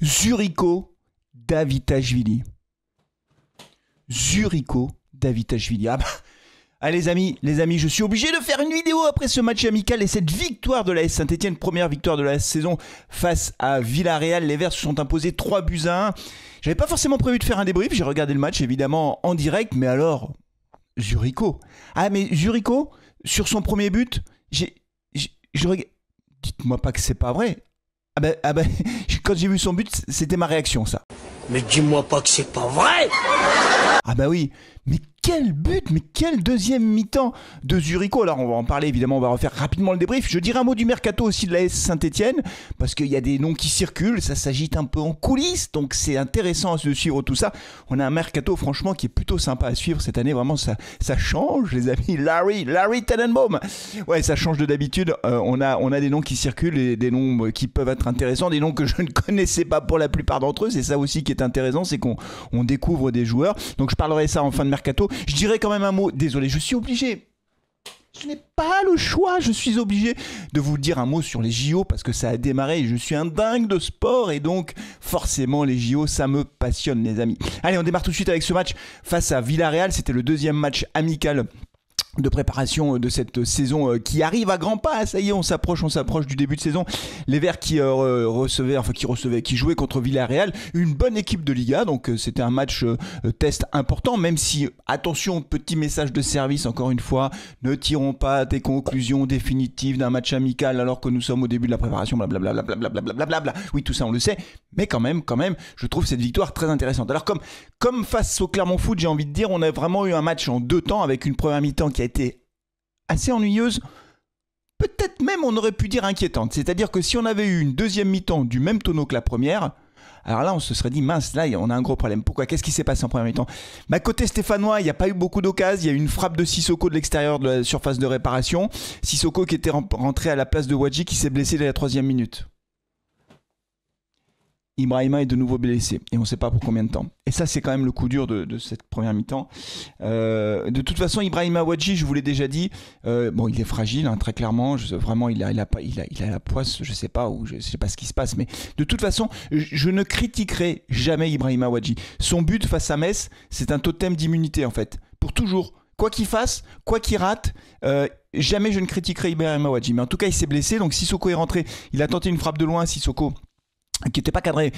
Zurico Davitashvili. Zurico Davitashvili. Ah bah, ah les amis, je suis obligé de faire une vidéo après ce match amical et cette victoire de l'AS Saint-Etienne, première victoire de la saison face à Villarreal. Les Verts se sont imposés 3-1. J'avais pas forcément prévu de faire un débrief, j'ai regardé le match évidemment en direct, mais alors, Zurico. Ah mais Zurico, sur son premier but, dites-moi pas que c'est pas vrai. Ah bah, quand j'ai vu son but, c'était ma réaction ça. Mais dis-moi pas que c'est pas vrai! Ah bah oui, mais quel but, mais quel deuxième mi-temps de Zurico. Alors on va en parler évidemment, on va refaire rapidement le débrief. Je dirais un mot du mercato aussi de l'AS Saint-Etienne, parce qu'il y a des noms qui circulent, ça s'agite un peu en coulisses, donc c'est intéressant de suivre tout ça. On a un mercato franchement qui est plutôt sympa à suivre cette année, vraiment ça change les amis. Larry Tenenbaum. Ouais, ça change de d'habitude, on a des noms qui circulent et des noms qui peuvent être intéressants, des noms que je ne connaissais pas pour la plupart d'entre eux, c'est ça aussi qui est intéressant, c'est qu'on découvre des joueurs. Donc je parlerai ça en fin de mercato. Je dirais quand même un mot, désolé, je suis obligé. Je n'ai pas le choix, je suis obligé de vous dire un mot sur les JO parce que ça a démarré et je suis un dingue de sport et donc forcément les JO ça me passionne les amis. Allez, on démarre tout de suite avec ce match face à Villarreal, c'était le deuxième match amical de préparation de cette saison qui arrive à grands pas. Ça y est, on s'approche du début de saison. Les Verts qui jouaient contre Villarreal, une bonne équipe de Liga, donc c'était un match test important, même si, attention, petit message de service encore une fois, ne tirons pas des conclusions définitives d'un match amical alors que nous sommes au début de la préparation, blablabla. Oui, tout ça on le sait, mais quand même, je trouve cette victoire très intéressante. Alors comme face au Clermont Foot, j'ai envie de dire, on a vraiment eu un match en deux temps avec une première mi-temps qui a été assez ennuyeuse, peut-être même on aurait pu dire inquiétante. C'est-à-dire que si on avait eu une deuxième mi-temps du même tonneau que la première, alors là on se serait dit mince, là on a un gros problème. Pourquoi? Qu'est-ce qui s'est passé en première mi-temps? Côté stéphanois, il n'y a pas eu beaucoup d'occasions. Il y a eu une frappe de Sissoko de l'extérieur de la surface de réparation. Sissoko qui était rentré à la place de Wadji qui s'est blessé dès la 3e minute. Ibrahima est de nouveau blessé et on ne sait pas pour combien de temps. Et ça, c'est quand même le coup dur de cette première mi-temps. De toute façon, Ibrahima Wadji, je vous l'ai déjà dit, il est fragile, hein, très clairement. Vraiment, il a la poisse, je ne sais pas, ou je ne sais pas ce qui se passe. Mais de toute façon, je ne critiquerai jamais Ibrahima Wadji. Son but face à Metz, c'est un totem d'immunité en fait, pour toujours. Quoi qu'il fasse, quoi qu'il rate, jamais je ne critiquerai Ibrahima Wadji. Mais en tout cas, il s'est blessé, donc Sissoko est rentré. Il a tenté une frappe de loin, Sissoko, qui n'était pas cadré,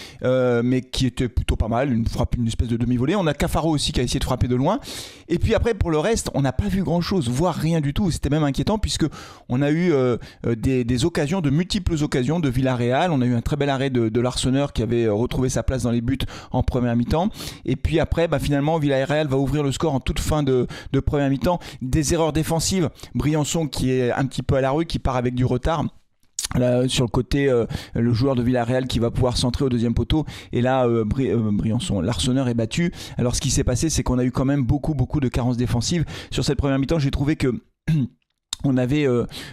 mais qui était plutôt pas mal, une espèce de demi-volée. On a Cafaro aussi qui a essayé de frapper de loin. Et puis après, pour le reste, on n'a pas vu grand-chose, voire rien du tout. C'était même inquiétant puisque on a eu des occasions, de multiples occasions de Villarreal. On a eu un très bel arrêt de l'Arseneur qui avait retrouvé sa place dans les buts en première mi-temps. Et puis après, finalement, Villarreal va ouvrir le score en toute fin de première mi-temps. Des erreurs défensives. Briançon qui est un petit peu à la rue, qui part avec du retard. Là, sur le côté, le joueur de Villarreal qui va pouvoir centrer au deuxième poteau, et là Briançon, l'Arseneur est battu. Alors ce qui s'est passé, c'est qu'on a eu quand même beaucoup de carences défensives sur cette première mi-temps. J'ai trouvé que on avait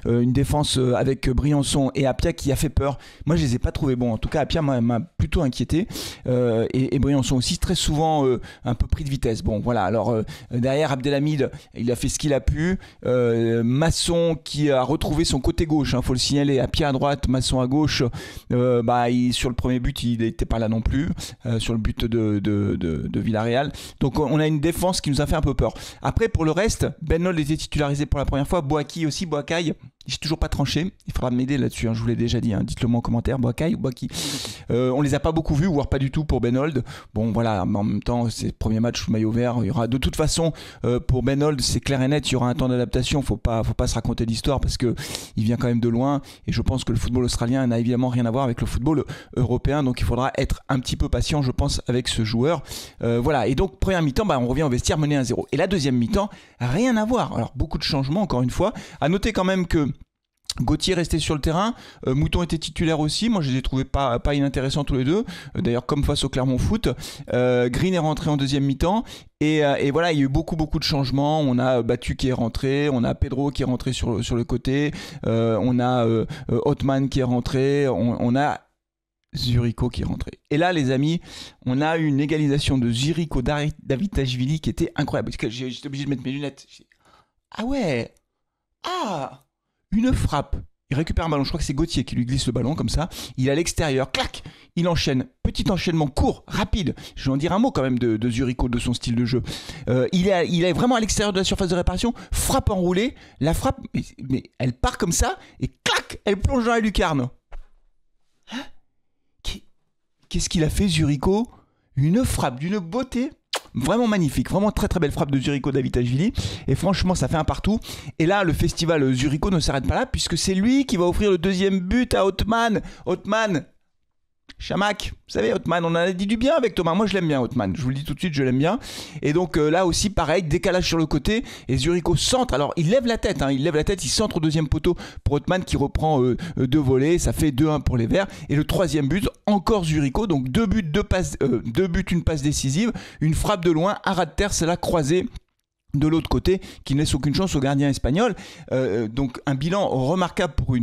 une défense avec Briançon et Apia qui a fait peur. Moi je les ai pas trouvés bons, en tout cas Apia m'a plutôt inquiété, et Briançon aussi très souvent un peu pris de vitesse. Bon voilà, alors derrière Abdelhamid, il a fait ce qu'il a pu. Masson qui a retrouvé son côté gauche, faut le signaler. Apia à droite, Masson à gauche. Sur le premier but il n'était pas là non plus, sur le but de Villarreal. Donc on a une défense qui nous a fait un peu peur. Après pour le reste, Benol était titularisé pour la première fois, Boaki aussi, Boakai, j'ai toujours pas tranché, il faudra m'aider là-dessus, je vous l'ai déjà dit, dites-le moi en commentaire, Boakai ou Boaki. On les a pas beaucoup vus, voire pas du tout pour Benold. Bon voilà, mais en même temps c'est le premier match sous maillot vert, il y aura de toute façon pour Benold, c'est clair et net, il y aura un temps d'adaptation, faut pas se raconter d'histoire parce que il vient quand même de loin, et je pense que le football australien n'a évidemment rien à voir avec le football européen, donc il faudra être un petit peu patient je pense avec ce joueur. Voilà, et donc première mi-temps, on revient au vestiaire mené 1-0, et la deuxième mi-temps, rien à voir. Alors beaucoup de changements encore une fois, à noter quand même que Gauthier restait sur le terrain, Mouton était titulaire aussi, moi je les ai trouvés pas inintéressants tous les deux, d'ailleurs comme face au Clermont Foot. Green est rentré en deuxième mi-temps, et voilà, il y a eu beaucoup de changements. On a Batu qui est rentré, on a Pedro qui est rentré sur le côté, on a Othman qui est rentré, on a Zurico qui est rentré. Et là les amis, on a eu une égalisation de Zurico Davitashvili qui était incroyable, parce que j'étais obligé de mettre mes lunettes. Ah ouais, une frappe il récupère un ballon, je crois que c'est Gauthier qui lui glisse le ballon comme ça, il est à l'extérieur, clac, il enchaîne, petit enchaînement court, rapide, je vais en dire un mot quand même de Zurico, de son style de jeu, il est vraiment à l'extérieur de la surface de réparation, frappe enroulée, la frappe, mais elle part comme ça, et clac, elle plonge dans la lucarne. Hein? Qu'est-ce qu'il a fait Zurico? Une frappe d'une beauté vraiment magnifique, vraiment très très belle frappe de Zurico Davitashvili, et franchement ça fait un partout. Et là le festival Zurico ne s'arrête pas là, puisque c'est lui qui va offrir le deuxième but à Othman. Chamac, vous savez, Othman, on en a dit du bien avec Thomas. Moi, je l'aime bien, Othman. Je vous le dis tout de suite, je l'aime bien. Et donc là aussi, pareil, décalage sur le côté. Et Zurico centre. Alors, il lève la tête. Il centre au deuxième poteau pour Othman qui reprend deux volets. Ça fait 2-1 pour les Verts. Et le troisième but, encore Zurico. Donc, deux buts, une passe décisive. Une frappe de loin, un ras de terre, c'est la croisée de l'autre côté qui ne laisse aucune chance au gardien espagnol. Donc, un bilan remarquable pour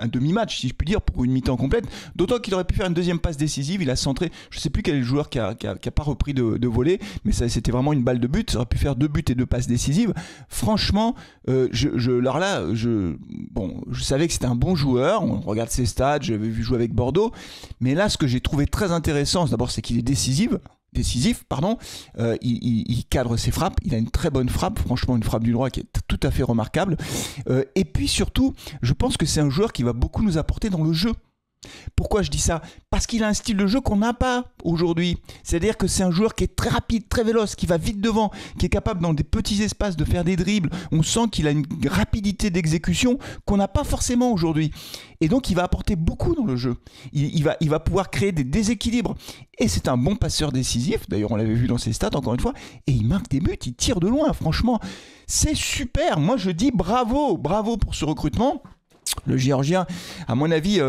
un demi-match, si je puis dire, pour une mi-temps complète, d'autant qu'il aurait pu faire une deuxième passe décisive. Il a centré, je ne sais plus quel est le joueur qui a pas repris de volée, mais c'était vraiment une balle de but. Ça aurait pu faire 2 buts et 2 passes décisives. Franchement, je savais que c'était un bon joueur. On regarde ses stats, j'avais vu jouer avec Bordeaux, mais là, ce que j'ai trouvé très intéressant, d'abord, c'est qu'il est décisif, il cadre ses frappes, il a une très bonne frappe, franchement une frappe du droit qui est tout à fait remarquable, et puis surtout je pense que c'est un joueur qui va beaucoup nous apporter dans le jeu. Pourquoi je dis ça? Parce qu'il a un style de jeu qu'on n'a pas aujourd'hui. C'est-à-dire que c'est un joueur qui est très rapide, très véloce, qui va vite devant, qui est capable dans des petits espaces de faire des dribbles. On sent qu'il a une rapidité d'exécution qu'on n'a pas forcément aujourd'hui. Et donc il va apporter beaucoup dans le jeu. Il va pouvoir créer des déséquilibres. Et c'est un bon passeur décisif. D'ailleurs on l'avait vu dans ses stats encore une fois. Et il marque des buts, il tire de loin. Franchement, c'est super. Moi je dis bravo pour ce recrutement. Le Géorgien, à mon avis,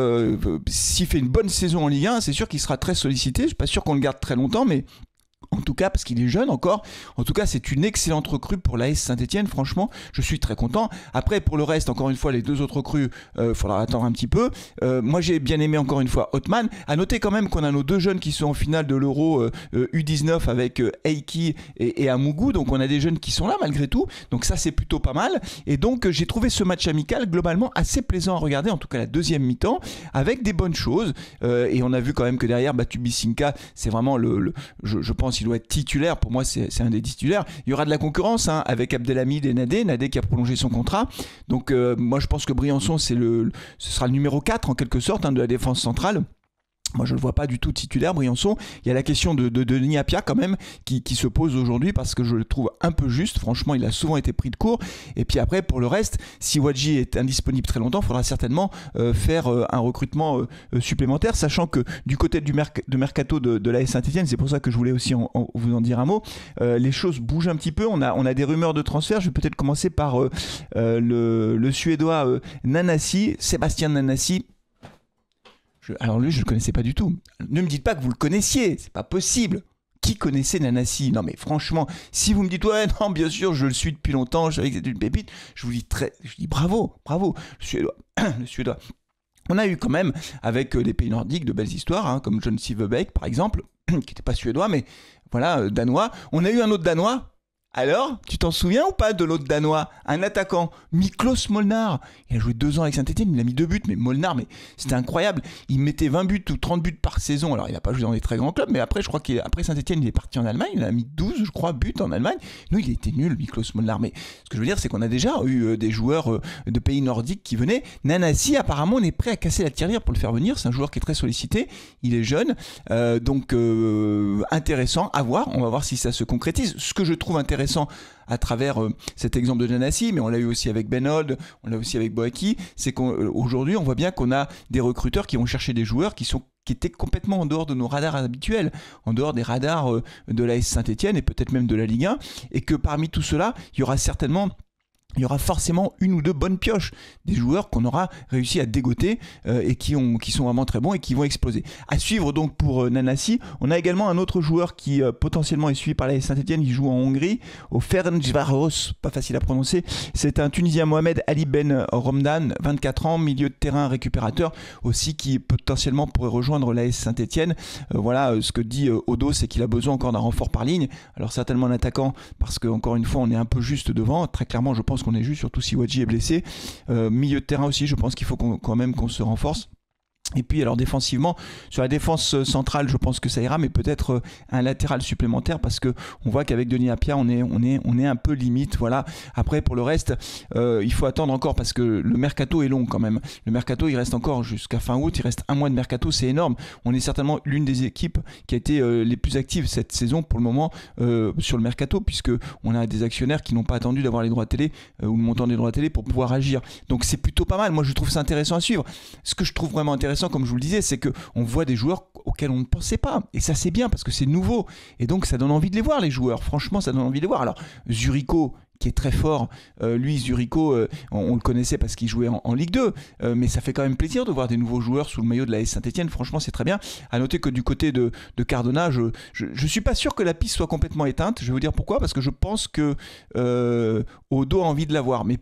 s'il fait une bonne saison en Ligue 1, c'est sûr qu'il sera très sollicité. Je ne suis pas sûr qu'on le garde très longtemps, mais en tout cas, parce qu'il est jeune encore, en tout cas, c'est une excellente recrue pour l'AS Saint-Etienne. Franchement, je suis très content. Après, pour le reste, encore une fois, les deux autres recrues, faudra attendre un petit peu. Moi, j'ai bien aimé encore une fois Othman. À noter quand même qu'on a nos deux jeunes qui sont en finale de l'Euro U19 avec Eiki et Amougou. Donc, on a des jeunes qui sont là malgré tout. Donc, ça, c'est plutôt pas mal. Et donc, j'ai trouvé ce match amical globalement assez plaisant à regarder, en tout cas la deuxième mi-temps, avec des bonnes choses. Et on a vu quand même que derrière, Batu Bisinca, c'est vraiment je pense, il doit être titulaire. Pour moi, c'est un des titulaires. Il y aura de la concurrence avec Abdelhamid et Nadé qui a prolongé son contrat. Donc, moi, je pense que Briançon, ce sera le numéro 4 en quelque sorte de la défense centrale. Moi, je ne le vois pas du tout titulaire, Briançon. Il y a la question de Denis Apia quand même qui se pose aujourd'hui parce que je le trouve un peu juste. Franchement, il a souvent été pris de court. Et puis après, pour le reste, si Wadji est indisponible très longtemps, il faudra certainement faire un recrutement supplémentaire, sachant que du côté de Mercato de l'AS Saint-Etienne, c'est pour ça que je voulais aussi vous en dire un mot, les choses bougent un petit peu. On a des rumeurs de transfert. Je vais peut-être commencer par le Suédois Nanasi, Sébastien Nanasi. Alors lui, je ne le connaissais pas du tout. Ne me dites pas que vous le connaissiez, c'est pas possible. Qui connaissait Nanasi? Non mais franchement, si vous me dites ouais, non, bien sûr, je le suis depuis longtemps, je savais que c'était une pépite, je dis bravo, le Suédois. On a eu quand même, avec des pays nordiques, de belles histoires, comme John Sivebeek par exemple, qui n'était pas suédois, mais voilà, danois. On a eu un autre danois. Alors, tu t'en souviens ou pas de l'autre Danois? Un attaquant, Miklos Molnar. Il a joué 2 ans avec Saint-Etienne, il a mis 2 buts, mais Molnar, c'était incroyable. Il mettait 20 buts ou 30 buts par saison. Alors, il n'a pas joué dans des très grands clubs, mais après, je crois qu'après Saint-Etienne, il est parti en Allemagne. Il a mis 12, je crois, buts en Allemagne. Nous, il était nul, Miklos Molnar. Mais ce que je veux dire, c'est qu'on a déjà eu des joueurs de pays nordiques qui venaient. Nanasi, apparemment, on est prêt à casser la tirelire pour le faire venir. C'est un joueur qui est très sollicité. Il est jeune. Donc, intéressant à voir. On va voir si ça se concrétise. Ce que je trouve intéressant à travers cet exemple de Nanasi, mais on l'a eu aussi avec Benold, on l'a aussi avec Boaki, c'est qu'aujourd'hui on voit bien qu'on a des recruteurs qui vont chercher des joueurs qui étaient complètement en dehors de nos radars habituels, en dehors des radars de l'AS Saint-Etienne et peut-être même de la Ligue 1, et que parmi tout cela, il y aura forcément une ou deux bonnes pioches, des joueurs qu'on aura réussi à dégoter et qui sont vraiment très bons et qui vont exploser. À suivre donc pour Nanasi. On a également un autre joueur qui potentiellement est suivi par la Saint-Etienne. Il joue en Hongrie, au Ferencváros, pas facile à prononcer. C'est un Tunisien, Mohamed Ali Ben Romdan, 24 ans, milieu de terrain récupérateur aussi, qui potentiellement pourrait rejoindre la Saint-Etienne. Voilà, ce que dit Odo, c'est qu'il a besoin encore d'un renfort par ligne. Alors certainement un attaquant, parce qu'encore une fois, on est un peu juste devant. Très clairement, je pense qu'on est juste, surtout si Wadji est blessé. Milieu de terrain aussi, je pense qu'il faut quand même qu'on se renforce. Et puis alors défensivement, sur la défense centrale, je pense que ça ira, mais peut-être un latéral supplémentaire parce que on voit qu'avec Denis Appiah, on est un peu limite. Voilà. Après pour le reste, il faut attendre encore parce que le mercato est long quand même. Le mercato, il reste encore jusqu'à fin août, il reste un mois de mercato, c'est énorme. On est certainement l'une des équipes qui a été les plus actives cette saison pour le moment sur le mercato, puisque on a des actionnaires qui n'ont pas attendu d'avoir les droits télé ou le montant des droits télé pour pouvoir agir. Donc c'est plutôt pas mal. Moi je trouve ça intéressant à suivre. Ce que je trouve vraiment intéressant, comme je vous le disais, c'est qu'on voit des joueurs auxquels on ne pensait pas. Et ça, c'est bien parce que c'est nouveau. Et donc, ça donne envie de les voir, les joueurs. Franchement, ça donne envie de les voir. Alors, Zurico, qui est très fort, lui, Zurico, on le connaissait parce qu'il jouait en Ligue 2. Mais ça fait quand même plaisir de voir des nouveaux joueurs sous le maillot de la AS Saint-Etienne. Franchement, c'est très bien. À noter que du côté de Cardona, je suis pas sûr que la piste soit complètement éteinte. Je vais vous dire pourquoi. Parce que je pense que Odo a envie de la voir. Mais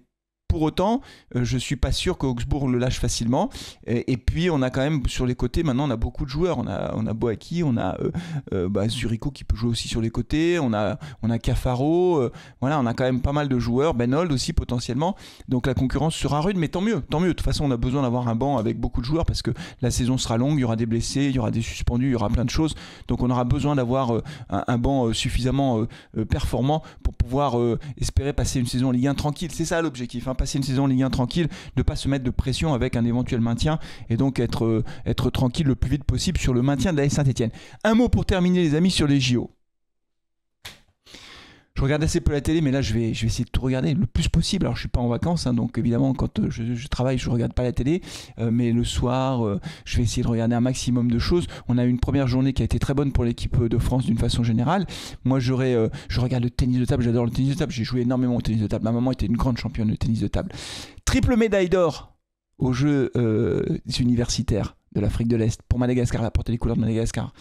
pour autant, je ne suis pas sûr qu'Augsbourg le lâche facilement. Et puis, on a quand même sur les côtés, maintenant, on a beaucoup de joueurs. On a Boaki, on a Zurico qui peut jouer aussi sur les côtés. On a Cafaro. Voilà, on a quand même pas mal de joueurs. Benold aussi, potentiellement. Donc, la concurrence sera rude, mais tant mieux. Tant mieux. De toute façon, on a besoin d'avoir un banc avec beaucoup de joueurs parce que la saison sera longue. Il y aura des blessés, il y aura des suspendus, il y aura plein de choses. Donc, on aura besoin d'avoir un banc suffisamment performant pour pouvoir espérer passer une saison en Ligue 1 tranquille. C'est ça l'objectif, hein. Passer une saison en Ligue 1 tranquille, ne pas se mettre de pression avec un éventuel maintien et donc être tranquille le plus vite possible sur le maintien de la AS Saint-Etienne. Un mot pour terminer les amis sur les JO. Je regarde assez peu la télé, mais là je vais essayer de tout regarder le plus possible. Alors je suis pas en vacances, hein, donc évidemment quand je travaille, je regarde pas la télé, mais le soir, je vais essayer de regarder un maximum de choses. On a eu une première journée qui a été très bonne pour l'équipe de France d'une façon générale. Moi je regarde le tennis de table, j'adore le tennis de table, j'ai joué énormément au tennis de table. Ma maman était une grande championne de tennis de table. Triple médaille d'or aux Jeux universitaires de l'Afrique de l'Est pour Madagascar, elle a porté les couleurs de Madagascar.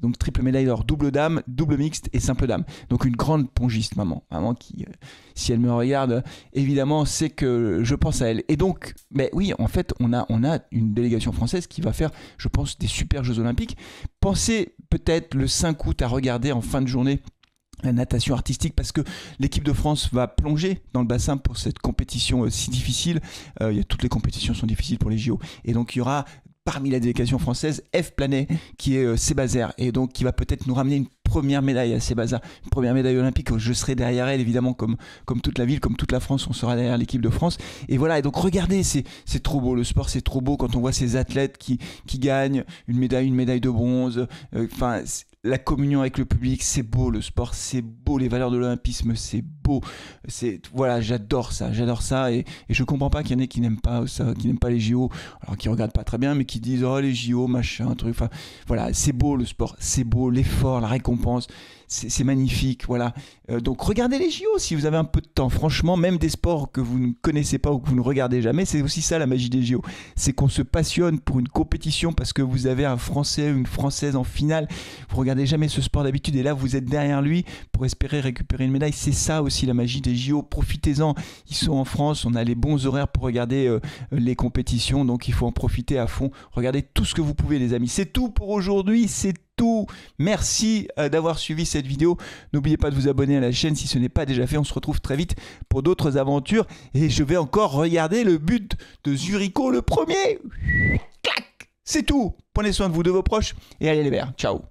Donc triple médaille d'or, double dame, double mixte et simple dame. Donc une grande pongiste, maman qui, si elle me regarde, évidemment, c'est que je pense à elle. Et donc, oui, en fait, on a une délégation française qui va faire, je pense, des super Jeux Olympiques. Pensez peut-être le 5 août à regarder en fin de journée la natation artistique parce que l'équipe de France va plonger dans le bassin pour cette compétition si difficile. Toutes les compétitions sont difficiles pour les JO. Et donc, il y aura parmi la délégation française, F. Planet, qui est Sébazaire, et donc qui va peut-être nous ramener une première médaille à Sébazaire, une première médaille olympique. Je serai derrière elle, évidemment, comme toute la ville, comme toute la France, on sera derrière l'équipe de France. Et voilà, et donc regardez, c'est trop beau, le sport, c'est trop beau quand on voit ces athlètes qui gagnent une médaille de bronze, la communion avec le public, c'est beau, le sport, c'est beau, les valeurs de l'olympisme, c'est beau. Voilà, j'adore ça et je comprends pas qu'il y en ait qui n'aiment pas ça, qui n'aiment pas les JO, alors qui regardent pas très bien, mais qui disent oh les JO, machin, truc. Enfin, voilà, c'est beau le sport, c'est beau, l'effort, la récompense, c'est magnifique, voilà. Donc regardez les JO si vous avez un peu de temps. Franchement, même des sports que vous ne connaissez pas ou que vous ne regardez jamais, c'est aussi ça la magie des JO. C'est qu'on se passionne pour une compétition parce que vous avez un Français ou une Française en finale. Vous regardez jamais ce sport d'habitude et là vous êtes derrière lui pour espérer récupérer une médaille. C'est ça aussi la magie des JO. Profitez-en. Ils sont en France, on a les bons horaires pour regarder les compétitions, donc il faut en profiter à fond. Regardez tout ce que vous pouvez les amis. C'est tout pour aujourd'hui, c'est tout. Merci d'avoir suivi cette vidéo. N'oubliez pas de vous abonner à la chaîne si ce n'est pas déjà fait. On se retrouve très vite pour d'autres aventures et je vais encore regarder le but de Zurico le premier. Clac. C'est tout. Prenez soin de vous, de vos proches et allez les Verts. Ciao.